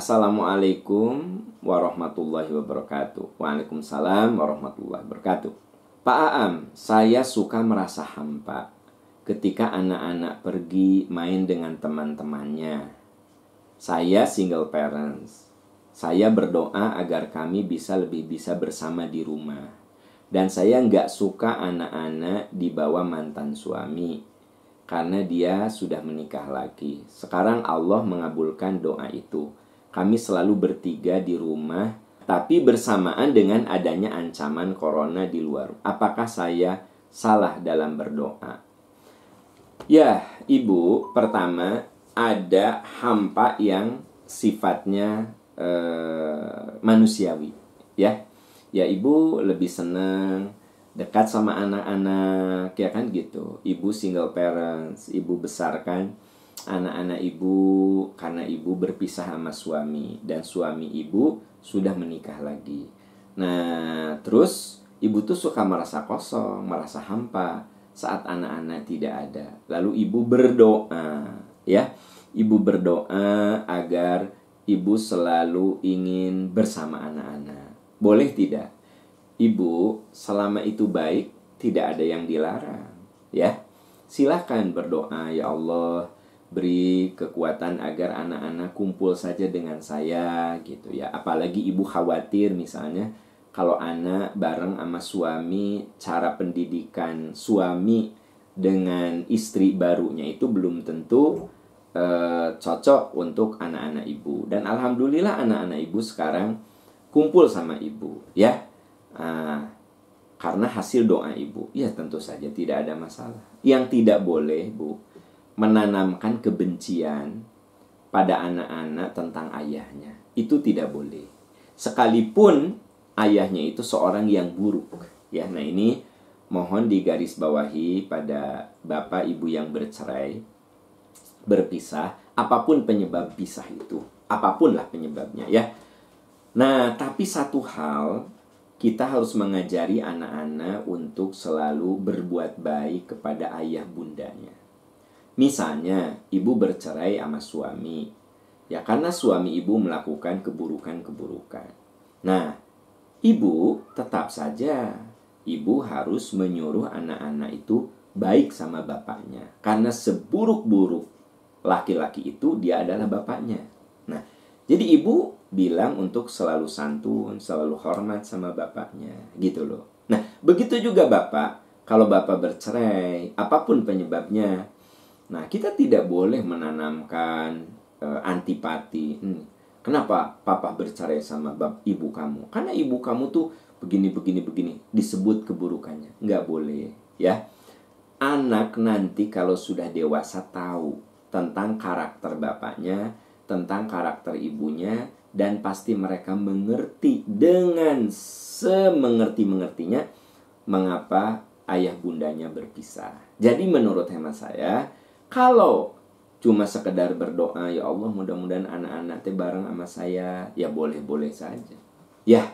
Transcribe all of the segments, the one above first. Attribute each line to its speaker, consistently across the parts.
Speaker 1: Assalamualaikum warahmatullahi wabarakatuh. Waalaikumsalam warahmatullahi wabarakatuh. Pak Aam, saya suka merasa hampa ketika anak-anak pergi main dengan teman-temannya. Saya single parents. Saya berdoa agar kami lebih bisa bersama di rumah. Dan saya nggak suka anak-anak dibawa mantan suami, karena dia sudah menikah lagi. Sekarang Allah mengabulkan doa itu. Kami selalu bertiga di rumah, tapi bersamaan dengan adanya ancaman corona di luar. Apakah saya salah dalam berdoa? Ya, Ibu, pertama ada hampa yang sifatnya manusiawi. Ya, Ibu lebih senang dekat sama anak-anak, ya kan gitu. Ibu single parents, Ibu besarkan anak-anak Ibu karena Ibu berpisah sama suami, dan suami Ibu sudah menikah lagi. Nah, terus Ibu tuh suka merasa kosong, merasa hampa saat anak-anak tidak ada. Lalu Ibu berdoa, ya. Ibu berdoa agar Ibu selalu ingin bersama anak-anak. Boleh tidak? Ibu, selama itu baik, tidak ada yang dilarang, ya. Silakan berdoa, ya Allah, beri kekuatan agar anak-anak kumpul saja dengan saya, gitu ya. Apalagi Ibu khawatir misalnya kalau anak bareng sama suami, cara pendidikan suami dengan istri barunya itu belum tentu cocok untuk anak-anak Ibu. Dan alhamdulillah anak-anak Ibu sekarang kumpul sama Ibu, ya. Karena hasil doa Ibu. Ya, tentu saja tidak ada masalah. Yang tidak boleh, Bu, menanamkan kebencian pada anak-anak tentang ayahnya. Itu tidak boleh. Sekalipun ayahnya itu seorang yang buruk, ya. Nah, ini mohon digarisbawahi pada Bapak Ibu yang bercerai, berpisah, apapun penyebab pisah itu, apapunlah penyebabnya, ya. Nah, tapi satu hal, kita harus mengajari anak-anak untuk selalu berbuat baik kepada ayah bundanya. Misalnya, Ibu bercerai sama suami, ya, karena suami Ibu melakukan keburukan-keburukan. Nah, Ibu tetap saja, Ibu harus menyuruh anak-anak itu baik sama bapaknya. Karena seburuk-buruk laki-laki itu, dia adalah bapaknya. Nah, jadi Ibu bilang untuk selalu santun, selalu hormat sama bapaknya, gitu loh. Nah, begitu juga Bapak, kalau Bapak bercerai, apapun penyebabnya, nah, kita tidak boleh menanamkan antipati. Kenapa Papa bercerai sama ibu kamu? Karena ibu kamu tuh begini, disebut keburukannya. Nggak boleh, ya. Anak nanti kalau sudah dewasa tahu tentang karakter bapaknya, tentang karakter ibunya, dan pasti mereka mengerti dengan semengerti-mengertinya mengapa ayah bundanya berpisah. Jadi menurut hemat saya, kalau cuma sekedar berdoa, ya Allah mudah-mudahan anak-anak teh bareng sama saya, ya boleh-boleh saja. Ya,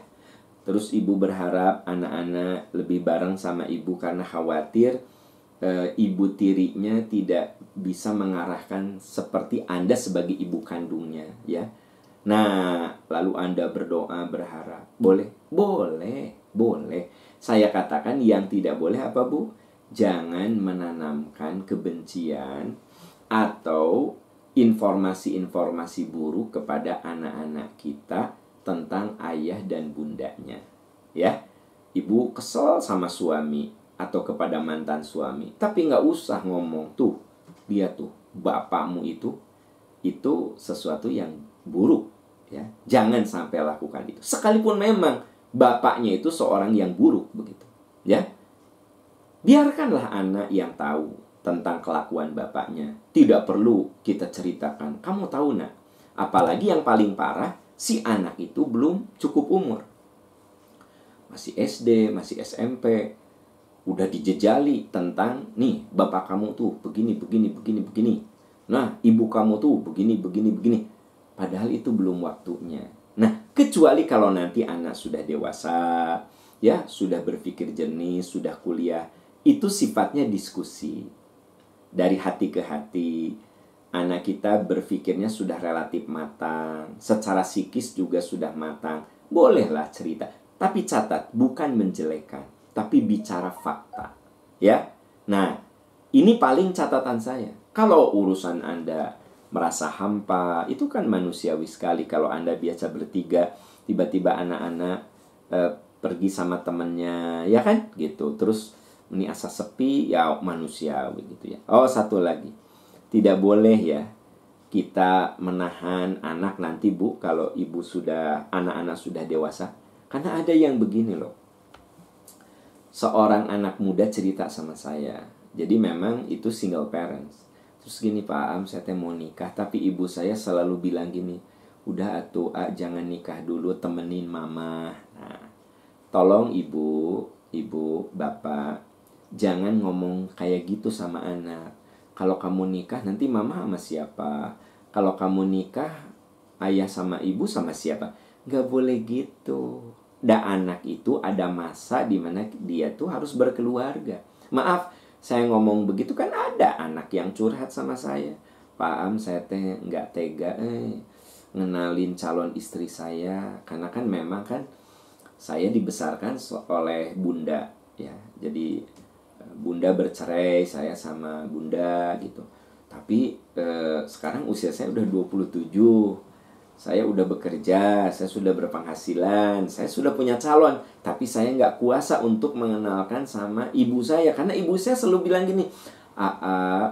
Speaker 1: terus Ibu berharap anak-anak lebih bareng sama Ibu karena khawatir ibu tirinya tidak bisa mengarahkan seperti Anda sebagai ibu kandungnya, ya. Nah, lalu Anda berdoa, berharap. Boleh? Boleh. Saya katakan yang tidak boleh apa, Bu? Jangan menanamkan kebencian atau informasi-informasi buruk kepada anak-anak kita tentang ayah dan bundanya, ya. Ibu kesel sama suami atau kepada mantan suami, tapi nggak usah ngomong, tuh, dia tuh, bapakmu itu sesuatu yang buruk, ya. Jangan sampai lakukan itu. Sekalipun memang bapaknya itu seorang yang buruk, begitu, ya. Biarkanlah anak yang tahu tentang kelakuan bapaknya. Tidak perlu kita ceritakan. Kamu tahu, Nak, apalagi yang paling parah, si anak itu belum cukup umur. Masih SD, masih SMP. Udah dijejali tentang, nih, bapak kamu tuh begini. Nah, ibu kamu tuh begini. Padahal itu belum waktunya. Nah, kecuali kalau nanti anak sudah dewasa, ya, sudah berpikir jernih, sudah kuliah, itu sifatnya diskusi. Dari hati ke hati, anak kita berpikirnya sudah relatif matang, secara psikis juga sudah matang, bolehlah cerita. Tapi catat, bukan menjelekkan, tapi bicara fakta. Ya. Nah, ini paling catatan saya. Kalau urusan Anda merasa hampa, itu kan manusiawi sekali. Kalau Anda biasa bertiga, tiba-tiba anak-anak pergi sama temennya, ya kan? Gitu. Terus ini asa sepi, ya manusiawi gitu ya. Oh, satu lagi. Tidak boleh ya kita menahan anak nanti, Bu, kalau ibu sudah, anak-anak sudah dewasa. Karena ada yang begini loh. Seorang anak muda cerita sama saya. Jadi memang itu single parents. Terus gini, Pak Am, saya mau nikah, tapi ibu saya selalu bilang gini, udah atuh, jangan nikah dulu, temenin mama. Nah, tolong ibu, bapak, jangan ngomong kayak gitu sama anak. Kalau kamu nikah nanti mama sama siapa? Kalau kamu nikah ayah sama ibu sama siapa? Gak boleh gitu. Anak itu ada masa dimana dia tuh harus berkeluarga. Maaf, saya ngomong begitu kan ada anak yang curhat sama saya. Pak Am, saya nggak tega ngenalin calon istri saya. Karena kan memang kan saya dibesarkan oleh bunda ya. Jadi bunda bercerai, saya sama bunda gitu. Tapi sekarang usia saya udah 27. Saya udah bekerja, saya sudah berpenghasilan, saya sudah punya calon. Tapi saya nggak kuasa untuk mengenalkan sama ibu saya. Karena ibu saya selalu bilang gini,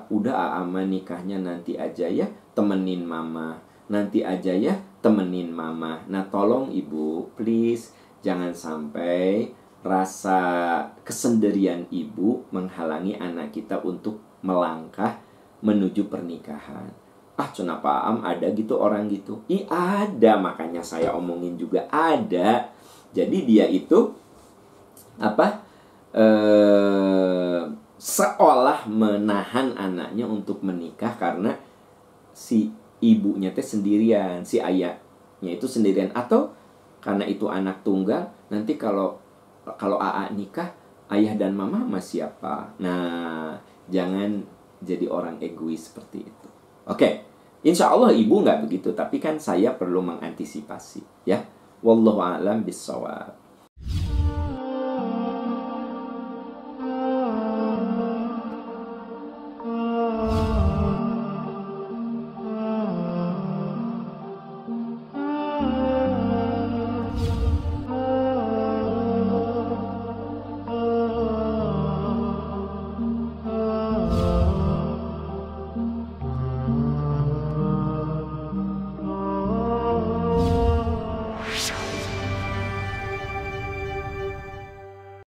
Speaker 1: udah mah nikahnya nanti aja ya, temenin mama. Nanti aja ya, temenin mama. Nah tolong ibu, please, jangan sampai rasa kesendirian ibu menghalangi anak kita untuk melangkah menuju pernikahan. Cuna Pak Am, ada gitu orang gitu? Ada, makanya saya omongin juga ada. Jadi dia itu seolah menahan anaknya untuk menikah karena si ibunya teh sendirian, si ayahnya itu sendirian, atau karena itu anak tunggal, nanti kalau AA nikah, ayah dan mama sama siapa? Nah, jangan jadi orang egois seperti itu. Oke, insya Allah ibu nggak begitu, tapi kan saya perlu mengantisipasi, ya. Wallahu a'lam bishawab.